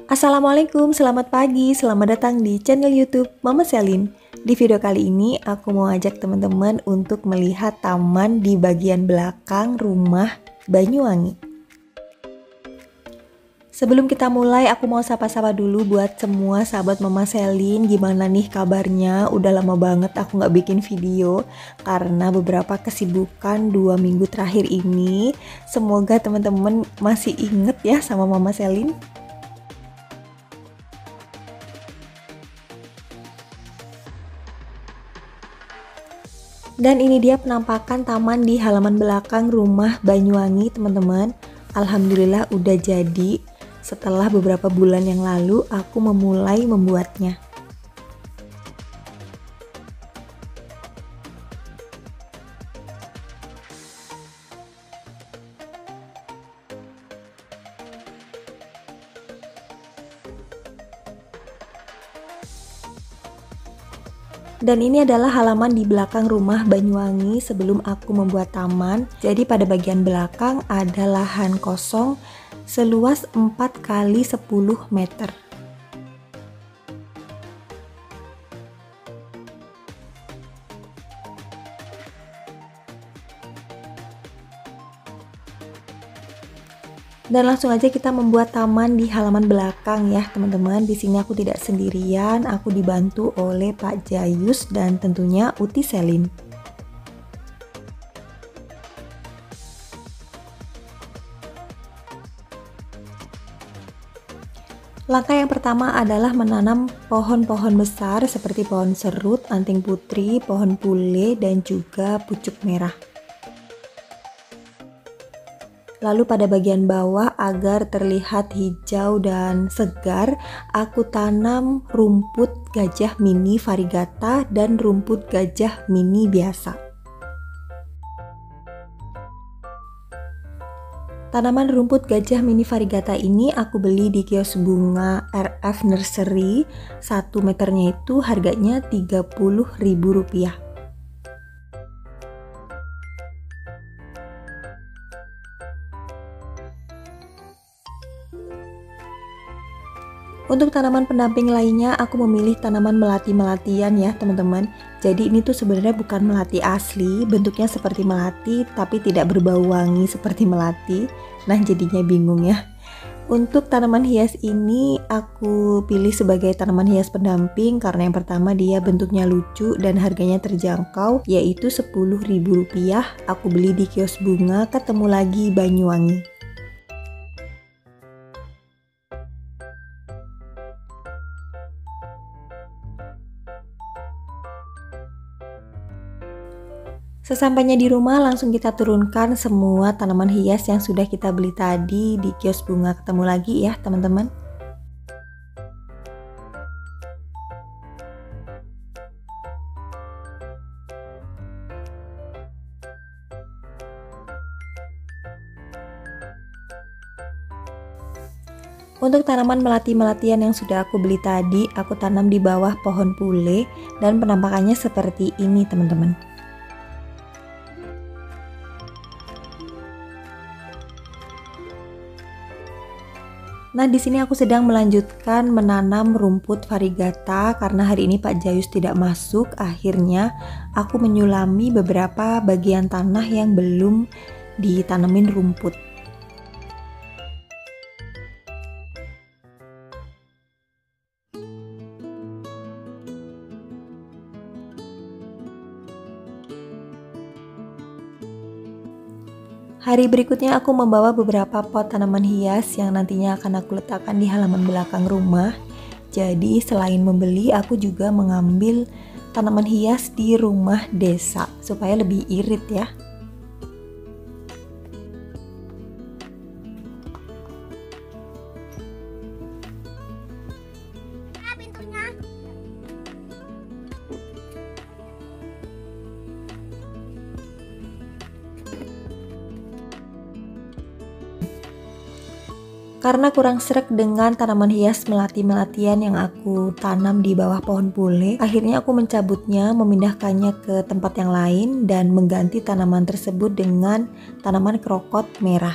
Assalamualaikum, selamat pagi, selamat datang di channel YouTube Mama Selin. Di video kali ini aku mau ajak teman-teman untuk melihat taman di bagian belakang rumah Banyuwangi. Sebelum kita mulai, aku mau sapa-sapa dulu buat semua sahabat Mama Selin. Gimana nih kabarnya? Udah lama banget aku nggak bikin video karena beberapa kesibukan 2 minggu terakhir ini. Semoga teman-teman masih inget ya sama Mama Selin. Dan ini dia penampakan taman di halaman belakang rumah Banyuwangi, teman-teman. Alhamdulillah udah jadi. Setelah beberapa bulan yang lalu aku memulai membuatnya. Dan ini adalah halaman di belakang rumah Banyuwangi sebelum aku membuat taman. Jadi pada bagian belakang ada lahan kosong seluas 4 x 10 meter. Dan langsung aja kita membuat taman di halaman belakang ya teman-teman. Di sini aku tidak sendirian, aku dibantu oleh Pak Jayus dan tentunya Uti Selin. Langkah yang pertama adalah menanam pohon-pohon besar seperti pohon serut, anting putri, pohon pule, dan juga pucuk merah. Lalu pada bagian bawah agar terlihat hijau dan segar, aku tanam rumput gajah mini variegata dan rumput gajah mini biasa. Tanaman rumput gajah mini variegata ini aku beli di kios bunga RF Nursery. 1 meternya itu harganya Rp30.000. Untuk tanaman pendamping lainnya, aku memilih tanaman melati-melatian ya teman-teman. Jadi ini tuh sebenarnya bukan melati asli, bentuknya seperti melati tapi tidak berbau wangi seperti melati. Nah jadinya bingung ya. Untuk tanaman hias ini aku pilih sebagai tanaman hias pendamping karena yang pertama dia bentuknya lucu dan harganya terjangkau, yaitu Rp10.000. Aku beli di kios bunga Ketemu Lagi Banyuwangi. Sesampainya di rumah langsung kita turunkan semua tanaman hias yang sudah kita beli tadi di kios bunga Ketemu Lagi ya teman-teman. Untuk tanaman melati-melatian yang sudah aku beli tadi, aku tanam di bawah pohon pule dan penampakannya seperti ini teman-teman. Nah, di sini aku sedang melanjutkan menanam rumput variegata karena hari ini Pak Jayus tidak masuk. Akhirnya aku menyulami beberapa bagian tanah yang belum ditanemin rumput. Hari berikutnya aku membawa beberapa pot tanaman hias yang nantinya akan aku letakkan di halaman belakang rumah. Jadi selain membeli, aku juga mengambil tanaman hias di rumah desa supaya lebih irit ya. Karena kurang sreg dengan tanaman hias melati-melatian yang aku tanam di bawah pohon pule, akhirnya aku mencabutnya, memindahkannya ke tempat yang lain dan mengganti tanaman tersebut dengan tanaman krokot merah.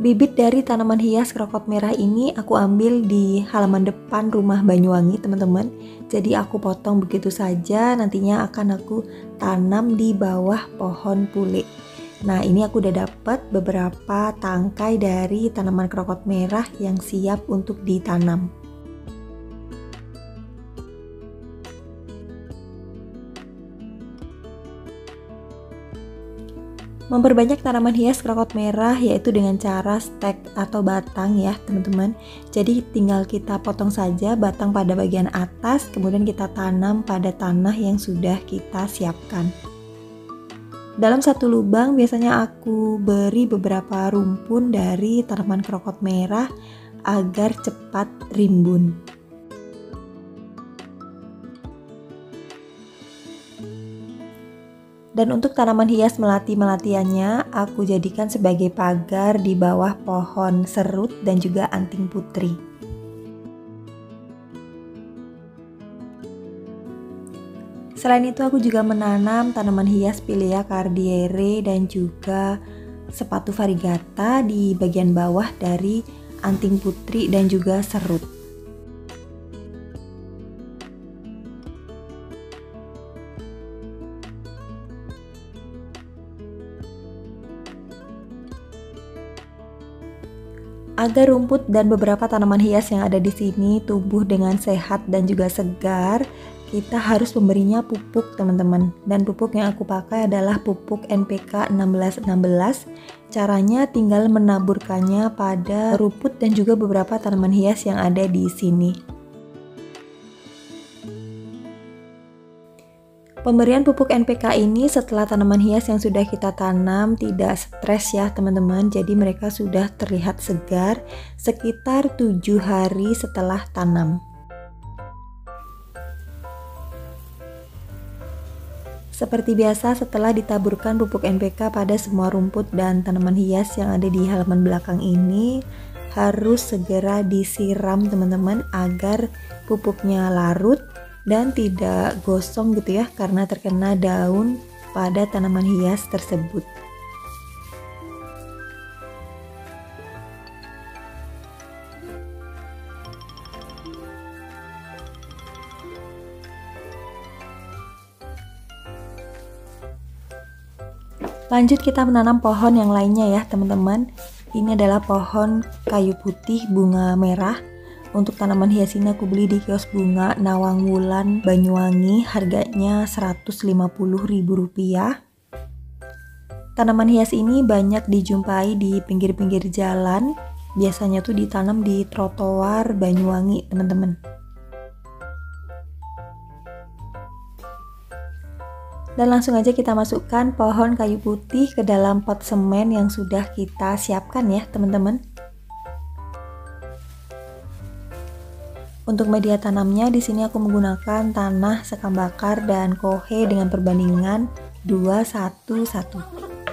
Bibit dari tanaman hias krokot merah ini aku ambil di halaman depan rumah Banyuwangi, teman-teman. Jadi aku potong begitu saja, nantinya akan aku tanam di bawah pohon pule. Nah, ini aku udah dapat beberapa tangkai dari tanaman krokot merah yang siap untuk ditanam. Memperbanyak tanaman hias krokot merah yaitu dengan cara stek atau batang ya teman-teman. Jadi tinggal kita potong saja batang pada bagian atas, kemudian kita tanam pada tanah yang sudah kita siapkan. Dalam satu lubang biasanya aku beri beberapa rumpun dari tanaman krokot merah agar cepat rimbun. Dan untuk tanaman hias melati-melatiannya aku jadikan sebagai pagar di bawah pohon serut dan juga anting putri. Selain itu aku juga menanam tanaman hias Pilea cardiere dan juga sepatu variegata di bagian bawah dari anting putri dan juga serut. Agar rumput dan beberapa tanaman hias yang ada di sini tumbuh dengan sehat dan juga segar, kita harus memberinya pupuk teman-teman. Dan pupuk yang aku pakai adalah pupuk NPK 1616. Caranya tinggal menaburkannya pada rumput dan juga beberapa tanaman hias yang ada di sini. Pemberian pupuk NPK ini setelah tanaman hias yang sudah kita tanam tidak stres ya teman-teman. Jadi mereka sudah terlihat segar sekitar 7 hari setelah tanam. Seperti biasa, setelah ditaburkan pupuk NPK pada semua rumput dan tanaman hias yang ada di halaman belakang ini, harus segera disiram teman-teman agar pupuknya larut dan tidak gosong gitu ya, karena terkena daun pada tanaman hias tersebut. Lanjut kita menanam pohon yang lainnya ya teman-teman. Ini adalah pohon kayu putih bunga merah. Untuk tanaman hias ini aku beli di kios bunga Nawang Wulan Banyuwangi, harganya Rp150.000. Tanaman hias ini banyak dijumpai di pinggir-pinggir jalan, biasanya tuh ditanam di trotoar Banyuwangi teman-teman. Dan langsung aja kita masukkan pohon kayu putih ke dalam pot semen yang sudah kita siapkan ya teman-teman. Untuk media tanamnya di sini aku menggunakan tanah sekam bakar dan kohe dengan perbandingan 2:1:1.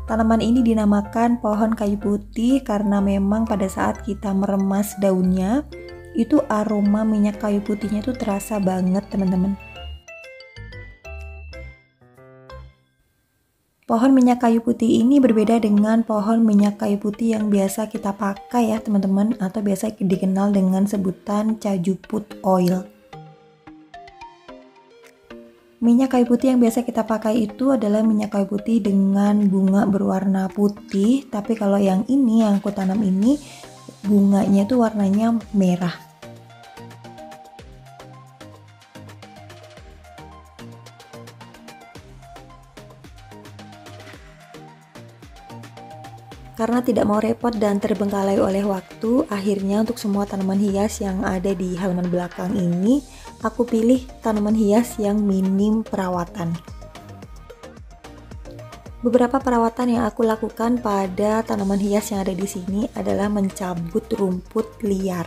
Tanaman ini dinamakan pohon kayu putih karena memang pada saat kita meremas daunnya, itu aroma minyak kayu putihnya itu terasa banget teman-teman. Pohon minyak kayu putih ini berbeda dengan pohon minyak kayu putih yang biasa kita pakai ya teman-teman, atau biasa dikenal dengan sebutan cajuput oil. Minyak kayu putih yang biasa kita pakai itu adalah minyak kayu putih dengan bunga berwarna putih, tapi kalau yang ini yang aku tanam ini bunganya itu warnanya merah. Karena tidak mau repot dan terbengkalai oleh waktu, akhirnya untuk semua tanaman hias yang ada di halaman belakang ini, aku pilih tanaman hias yang minim perawatan. Beberapa perawatan yang aku lakukan pada tanaman hias yang ada di sini adalah mencabut rumput liar.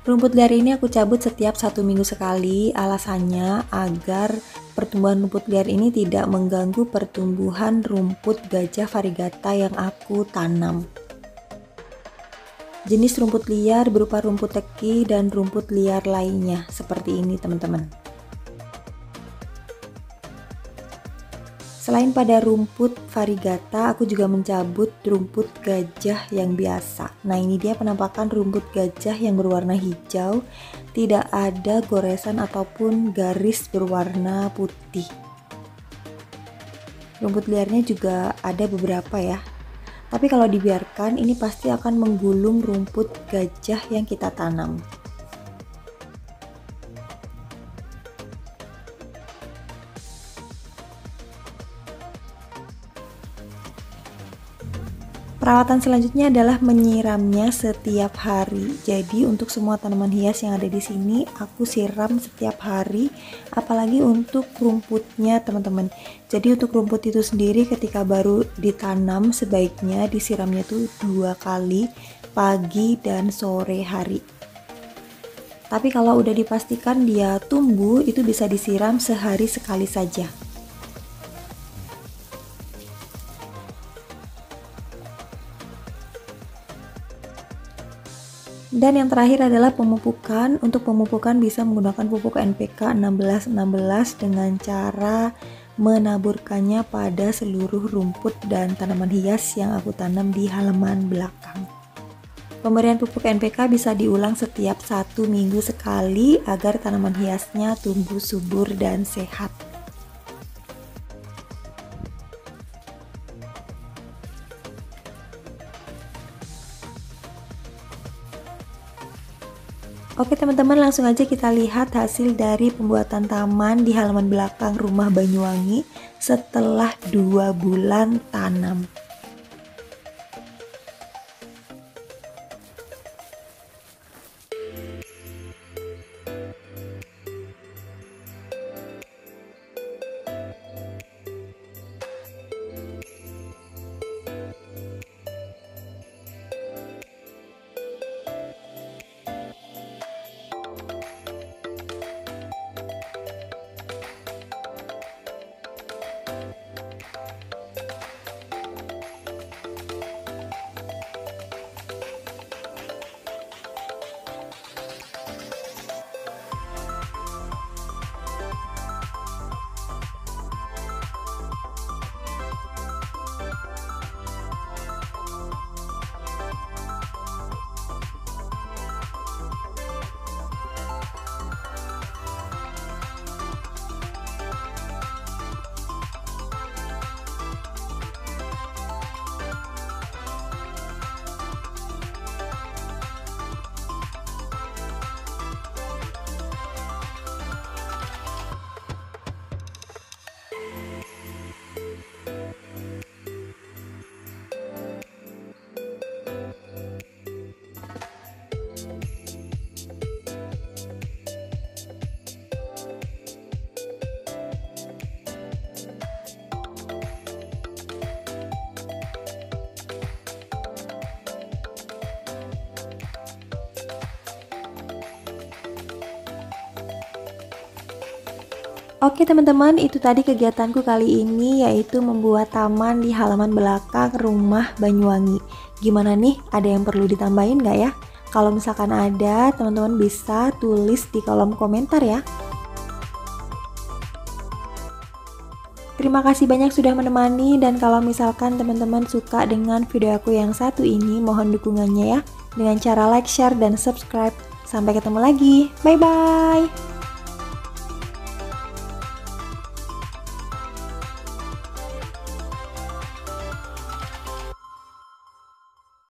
Rumput liar ini aku cabut setiap 1 minggu sekali, alasannya agar pertumbuhan rumput liar ini tidak mengganggu pertumbuhan rumput gajah variegata yang aku tanam. Jenis rumput liar berupa rumput teki dan rumput liar lainnya, seperti ini teman-teman. Selain pada rumput variegata, aku juga mencabut rumput gajah yang biasa. Nah, ini dia penampakan rumput gajah yang berwarna hijau, tidak ada goresan ataupun garis berwarna putih. Rumput liarnya juga ada beberapa ya. Tapi kalau dibiarkan, ini pasti akan menggulung rumput gajah yang kita tanam. Perawatan selanjutnya adalah menyiramnya setiap hari. Jadi untuk semua tanaman hias yang ada di sini aku siram setiap hari, apalagi untuk rumputnya teman-teman. Jadi untuk rumput itu sendiri ketika baru ditanam sebaiknya disiramnya tuh 2 kali, pagi dan sore hari. Tapi kalau udah dipastikan dia tumbuh, itu bisa disiram sehari sekali saja. Dan yang terakhir adalah pemupukan. Untuk pemupukan bisa menggunakan pupuk NPK 1616 dengan cara menaburkannya pada seluruh rumput dan tanaman hias yang aku tanam di halaman belakang. Pemberian pupuk NPK bisa diulang setiap 1 minggu sekali agar tanaman hiasnya tumbuh subur dan sehat. Oke teman-teman, langsung aja kita lihat hasil dari pembuatan taman di halaman belakang rumah Banyuwangi setelah 2 bulan tanam. Oke teman-teman, itu tadi kegiatanku kali ini, yaitu membuat taman di halaman belakang rumah Banyuwangi. Gimana nih, ada yang perlu ditambahin nggak ya? Kalau misalkan ada, teman-teman bisa tulis di kolom komentar ya. Terima kasih banyak sudah menemani, dan kalau misalkan teman-teman suka dengan video aku yang satu ini, mohon dukungannya ya, dengan cara like, share, dan subscribe. Sampai ketemu lagi, bye-bye!